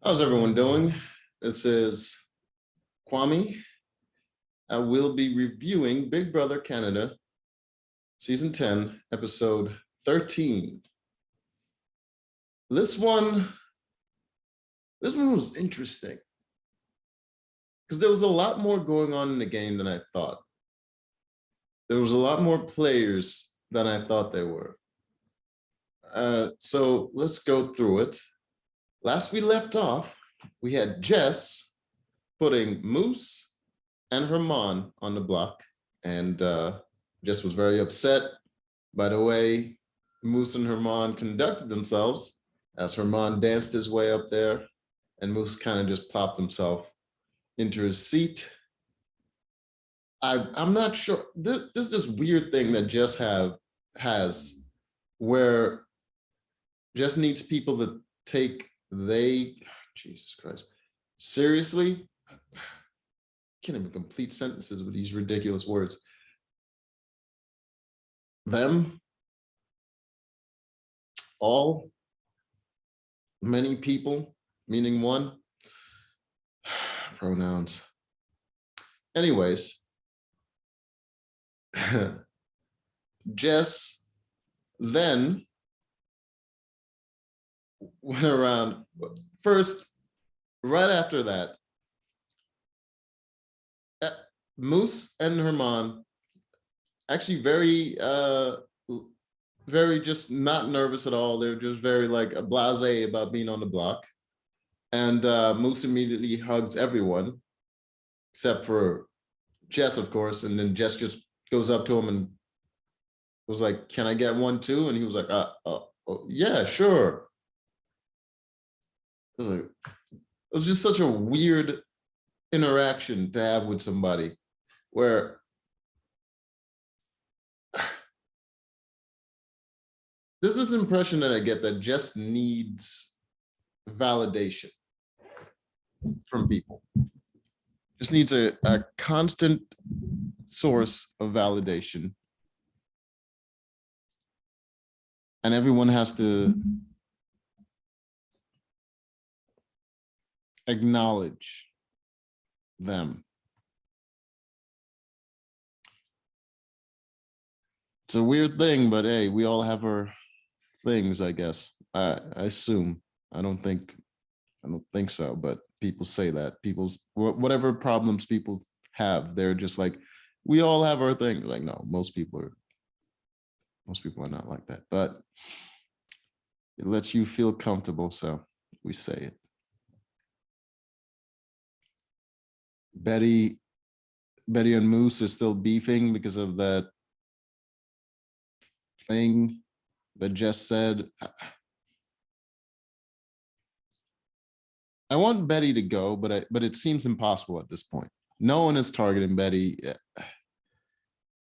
How's everyone doing? This is Kwame. I will be reviewing Big Brother Canada, Season 10, Episode 13. This one was interesting because there was a lot more going on in the game than I thought. There was a lot more players than I thought there were. So let's go through it. Last we left off, we had Jess putting Moose and Herman on the block, and Jess was very upset by the way Moose and Herman conducted themselves as Herman danced his way up there, and Moose kind of just plopped himself into his seat. I'm not sure. There's this weird thing that Jess has where Jess needs people to take Jesus Christ, seriously. Can't even complete sentences with these ridiculous words. Them, all, many people, meaning one, pronouns. Anyways, Jess then went around first, right after that, Moose and Herman actually very just not nervous at all. They're just very like blasé about being on the block. And Moose immediately hugs everyone except for Jess, of course. And then Jess just goes up to him and was like, "Can I get one too?" And he was like, oh, yeah, sure. It was just such a weird interaction to have with somebody where there's this impression that I get that Jess needs validation from people. Just needs a constant source of validation. And everyone has to acknowledge them. It's a weird thing, but hey, we all have our things, I guess. I assume. I don't think so, but people say that. People's whatever problems people have, they're just like, we all have our thing. Like, no, most people are not like that, but it lets you feel comfortable, so we say it. Betty and Moose are still beefing because of that thing that Jess said. I want Betty to go, but it seems impossible at this point. No one is targeting Betty.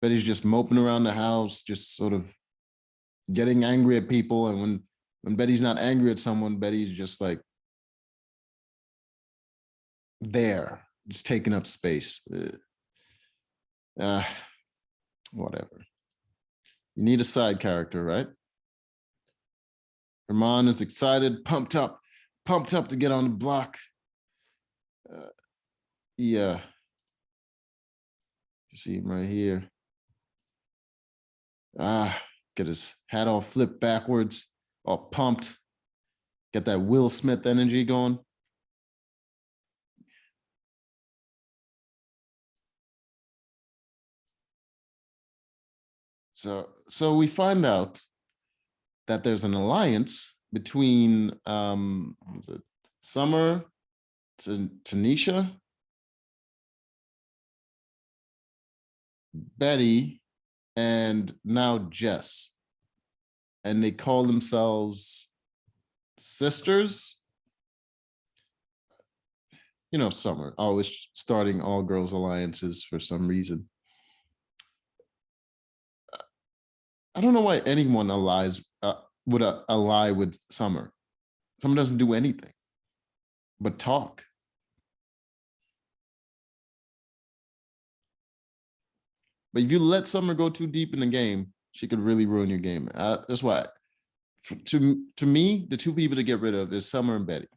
Betty's just moping around the house, just sort of getting angry at people. And when Betty's not angry at someone, Betty's just like there, just taking up space. Whatever. You need a side character, right? Herman is excited, pumped up to get on the block. Yeah. You see him right here. Get his hat all flipped backwards, all pumped. Get that Will Smith energy going. So we find out that there's an alliance between was it Summer, Tanisha, Betty, and now Jess, and they call themselves sisters. You know, Summer always starting all girls alliances for some reason. I don't know why anyone would ally with Summer. Summer doesn't do anything but talk. But if you let Summer go too deep in the game, she could really ruin your game. That's why, to me, the two people to get rid of is Summer and Betty.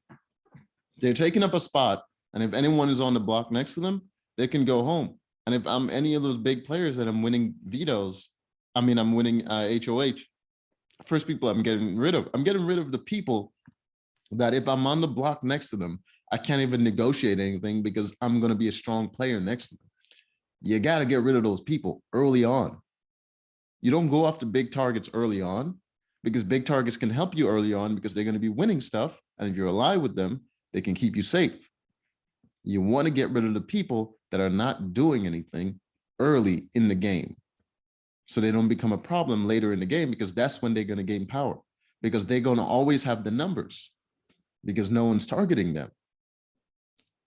They're taking up a spot, and if anyone is on the block next to them, they can go home. And if I'm any of those big players that I'm winning vetoes, I'm winning HOH. First people I'm getting rid of the people that if I'm on the block next to them, I can't even negotiate anything because I'm going to be a strong player next to them. You got to get rid of those people early on. You don't go after big targets early on because big targets can help you early on because they're going to be winning stuff. And if you're aligned with them, they can keep you safe. You want to get rid of the people that are not doing anything early in the game so they don't become a problem later in the game, because that's when they're going to gain power, because they're going to always have the numbers because no one's targeting them.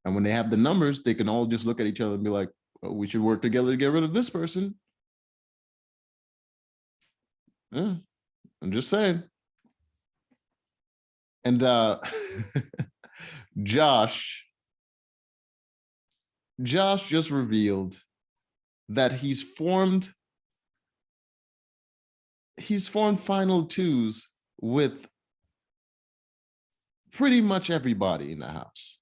And when they have the numbers, they can all just look at each other and be like, oh, we should work together to get rid of this person. Yeah, I'm just saying. And Josh just revealed that he's formed final twos with pretty much everybody in the house.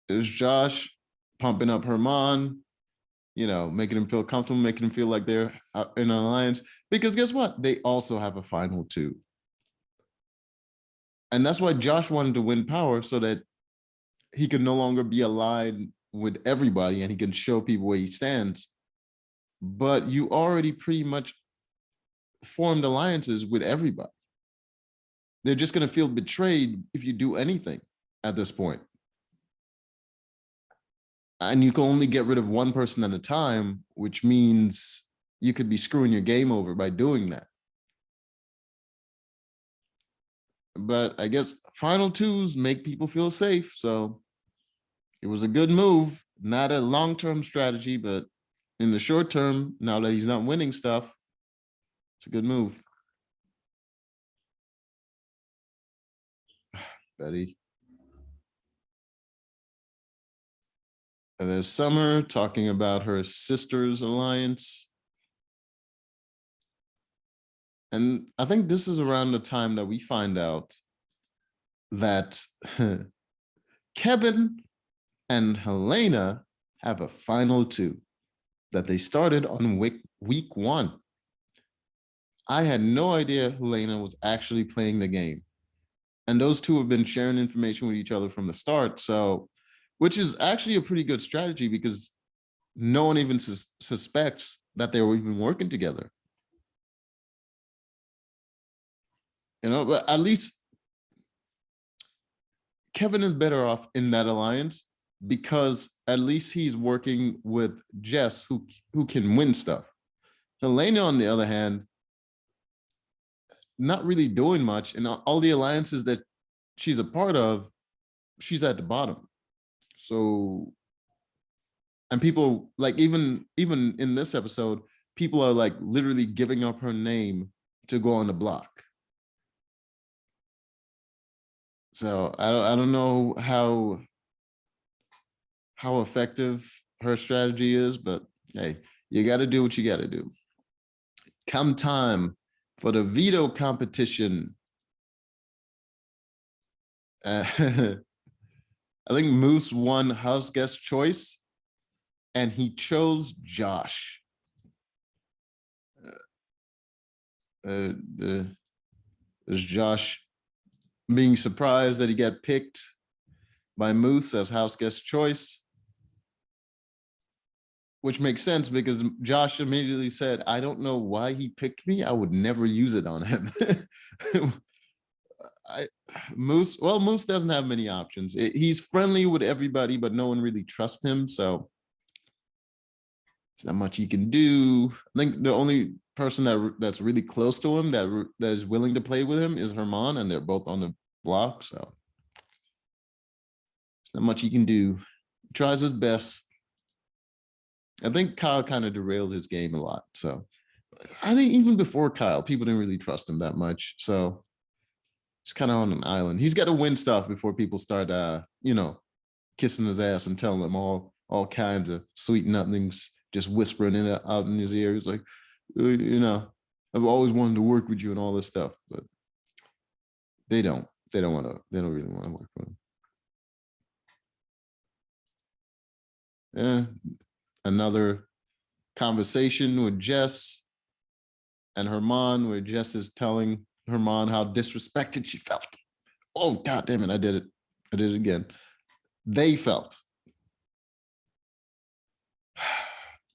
There's Josh pumping up Herman, making him feel comfortable, making him feel like they're in an alliance, because guess what? They also have a final two. And that's why Josh wanted to win power, so that he can no longer be aligned with everybody and he can show people where he stands. But you already pretty much formed alliances with everybody. They're just going to feel betrayed if you do anything at this point. And you can only get rid of one person at a time, which means you could be screwing your game over by doing that. But I guess final twos make people feel safe. So it was a good move, not a long-term strategy, but in the short term, now that he's not winning stuff, it's a good move. Betty. And there's Summer talking about her sister's alliance. And I think this is around the time that we find out that Kevin and Helena have a final two that they started on week 1. I had no idea Helena was actually playing the game. And those two have been sharing information with each other from the start. So, which is actually a pretty good strategy because no one even suspects that they were even working together. But at least Kevin is better off in that alliance because at least he's working with Jess, who can win stuff. Helena, on the other hand, not really doing much. And all the alliances that she's a part of, she's at the bottom. So, and people like, even in this episode, people are like literally giving up her name to go on the block. So I don't know how effective her strategy is, but hey, you got to do what you got to do. Come time for the veto competition. I think Moose won house guest choice, and he chose Josh. Is Josh being surprised that he got picked by Moose as house guest choice? Which makes sense because Josh immediately said, I don't know why he picked me. I would never use it on him. Moose doesn't have many options. He's friendly with everybody, but no one really trusts him. So it's not much he can do. I think the only person that's really close to him that is willing to play with him is Herman, and they're both on the block. So it's not much he can do. He tries his best. I think Kyle kind of derailed his game a lot. So I think even before Kyle, people didn't really trust him that much. So it's kind of on an island. He's got to win stuff before people start, kissing his ass and telling him all kinds of sweet nothings, just whispering out in his ear. He's like, I've always wanted to work with you and all this stuff. But They don't. They don't want to. They don't really want to work with him. Yeah. Another conversation with Jess and Herman, where Jess is telling Herman how disrespected she felt. Oh, God damn it. I did it. I did it again. They felt.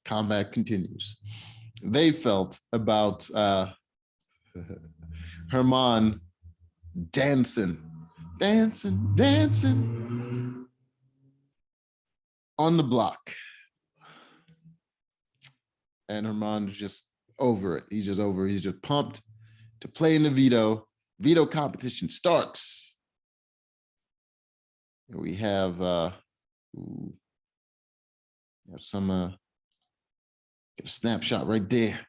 Combat continues. They felt about Herman dancing on the block. And Herman's just over it. He's just over it. He's just pumped to play in the veto. Veto competition starts. We have some get a snapshot right there.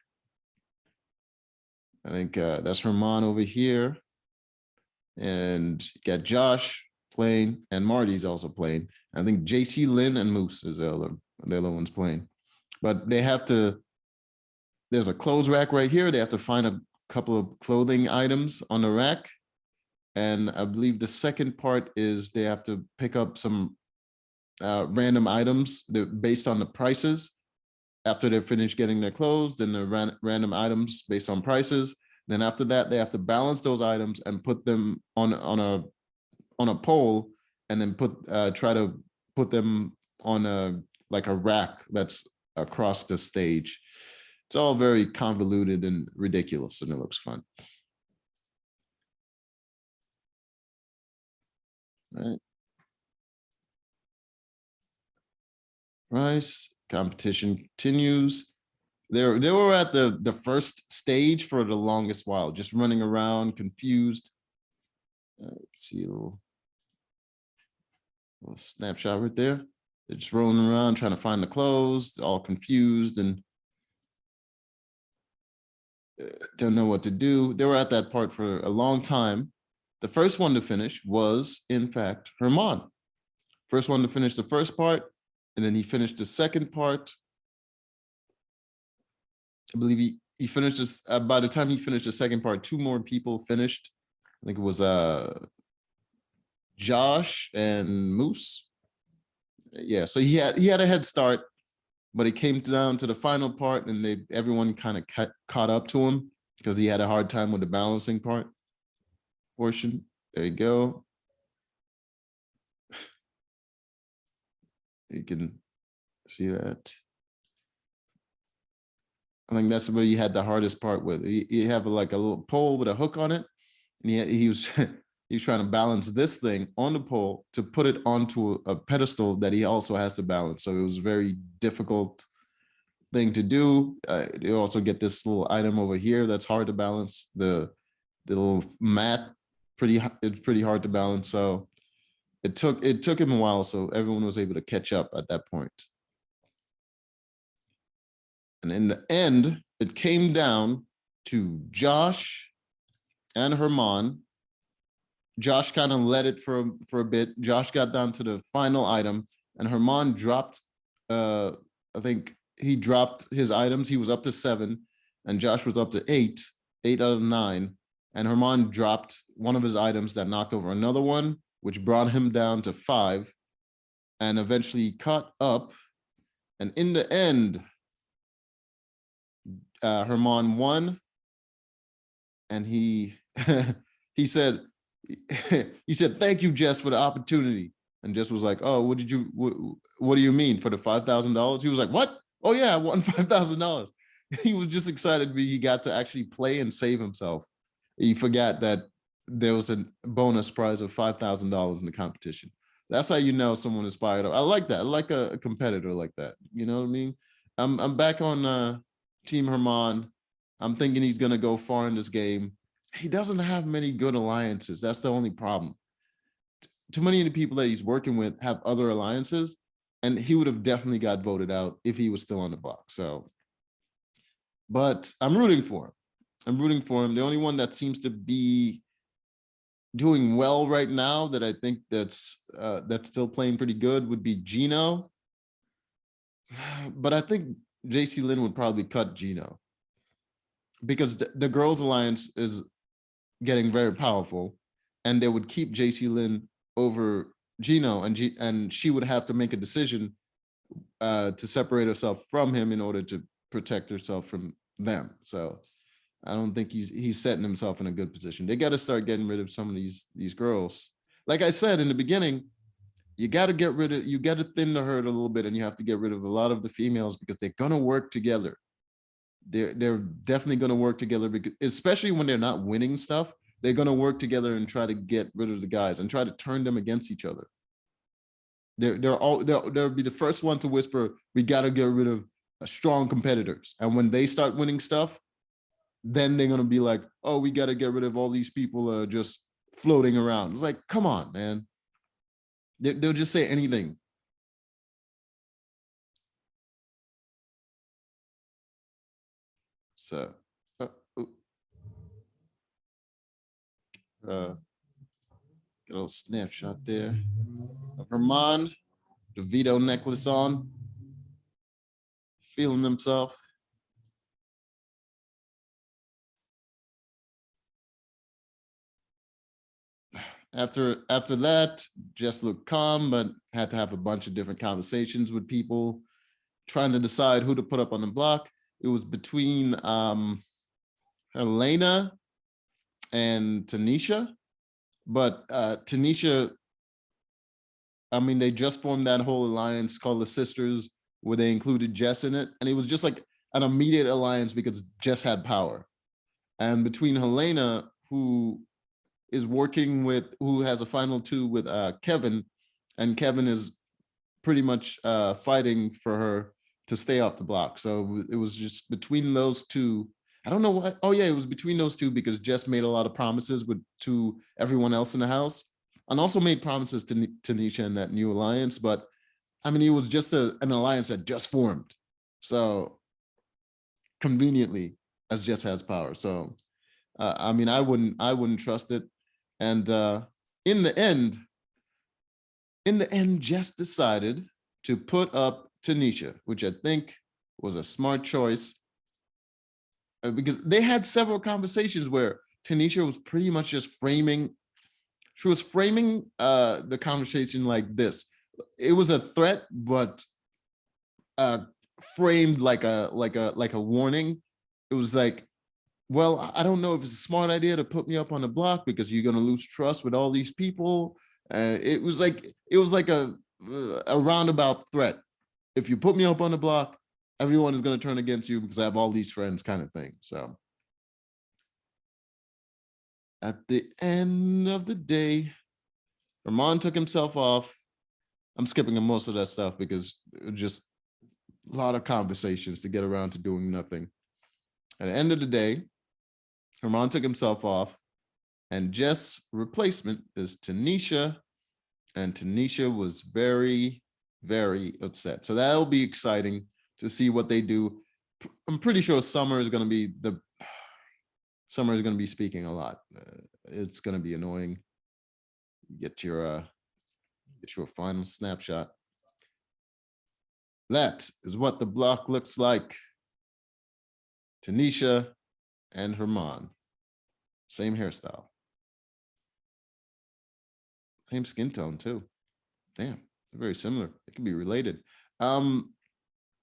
I think that's Herman over here. And you got Josh playing, and Marty's also playing. I think JC, Lynn, and Moose is the other ones playing. But they have to, there's a clothes rack right here. They have to find a couple of clothing items on the rack. And I believe the second part is they have to pick up some random items based on the prices. After they're finished getting their clothes, then the random items based on prices. Then after that, they have to balance those items and put them on a pole, and then try to put them on a rack that's across the stage. It's all very convoluted and ridiculous, and it looks fun. All right. Rice competition continues. They were at the first stage for the longest while, just running around confused. See a little snapshot right there. They're just rolling around trying to find the clothes, all confused and don't know what to do. They were at that part for a long time. The first one to finish was, in fact, Herman. First one to finish the first part, and then he finished the second part. I believe he finished this. By the time he finished the second part, two more people finished. I think it was Josh and Moose. Yeah, so he had a head start, but it came down to the final part, and everyone kind of caught up to him because he had a hard time with the balancing portion. There you go. You can see that. I think that's where you had the hardest part with. You have like a little pole with a hook on it, and he was he's trying to balance this thing on the pole to put it onto a pedestal that he also has to balance. So it was a very difficult thing to do. You also get this little item over here that's hard to balance. The little mat, it's pretty hard to balance. So it took him a while. So everyone was able to catch up at that point. And in the end, it came down to Josh and Herman. Josh kind of led it for a bit. Josh got down to the final item, and Herman dropped, I think he dropped his items. He was up to 7, and Josh was up to 8 out of 9. And Herman dropped one of his items that knocked over another one, which brought him down to 5, and eventually caught up. And in the end, Herman won, and he said, "Thank you, Jess, for the opportunity." And Jess was like, "Oh, what do you mean, for the $5,000?" He was like, "What? Oh yeah, I won $5,000." He was just excited he got to actually play and save himself. He forgot that there was a bonus prize of $5,000 in the competition. That's how you know someone is fired up. I like that. I like a competitor like that. You know what I mean? I'm back on Team Herman. I'm thinking he's gonna go far in this game. He doesn't have many good alliances. That's the only problem. Too many of the people that he's working with have other alliances, and he would have definitely got voted out if he was still on the block. So, but I'm rooting for him. I'm rooting for him. The only one that seems to be doing well right now that I think that's still playing pretty good would be Gino. But I think JC Lynn would probably cut Gino, because the Girls Alliance is getting very powerful, and they would keep JC Lynn over Gino, and she would have to make a decision to separate herself from him in order to protect herself from them. So I don't think he's setting himself in a good position. They got to start getting rid of some of these girls. Like I said in the beginning, you got to thin the herd a little bit, and you have to get rid of a lot of the females because they're gonna work together. They're definitely gonna work together, because especially when they're not winning stuff, they're gonna work together and try to get rid of the guys and try to turn them against each other. They'll be the first one to whisper, we got to get rid of strong competitors. And when they start winning stuff, then they're going to be like, oh, we got to get rid of all these people just floating around. It's like, come on, man. They'll just say anything. So, get a little snapshot there of Herman, the Vito necklace on, feeling himself. After that, Jess looked calm, but had to have a bunch of different conversations with people, trying to decide who to put up on the block. It was between Helena and Tanisha, but Tanisha, I mean, they just formed that whole alliance called the Sisters, where they included Jess in it, and it was just like an immediate alliance because Jess had power. And between Helena, who has a final two with Kevin, and Kevin is pretty much fighting for her to stay off the block. So it was just between those two. I don't know what. Oh yeah, it was between those two because Jess made a lot of promises to everyone else in the house, and also made promises to Tanisha in that new alliance. But I mean, it was just an alliance that just formed. So conveniently, as Jess has power. So I mean, I wouldn't trust it. And in the end, Jess decided to put up Tanisha, which I think was a smart choice, because they had several conversations where Tanisha was pretty much just framing the conversation like this. It was a threat, but framed like a warning. It was like, well, I don't know if it's a smart idea to put me up on the block because you're going to lose trust with all these people. It was like a roundabout threat. If you put me up on the block, everyone is going to turn against you because I have all these friends, kind of thing. So at the end of the day, Herman took himself off. I'm skipping most of that stuff because it was just a lot of conversations to get around to doing nothing. At the end of the day, Herman took himself off, and Jess' replacement is Tanisha, and Tanisha was very, very upset. So that'll be exciting to see what they do. I'm pretty sure Summer is going to be speaking a lot. It's going to be annoying. Get your final snapshot. That is what the block looks like. Tanisha and Herman. Same hairstyle. Same skin tone too. Damn, they're very similar. It can be related.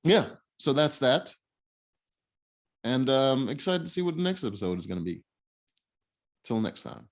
Yeah, so that's that. And excited to see what the next episode is going to be. Till next time.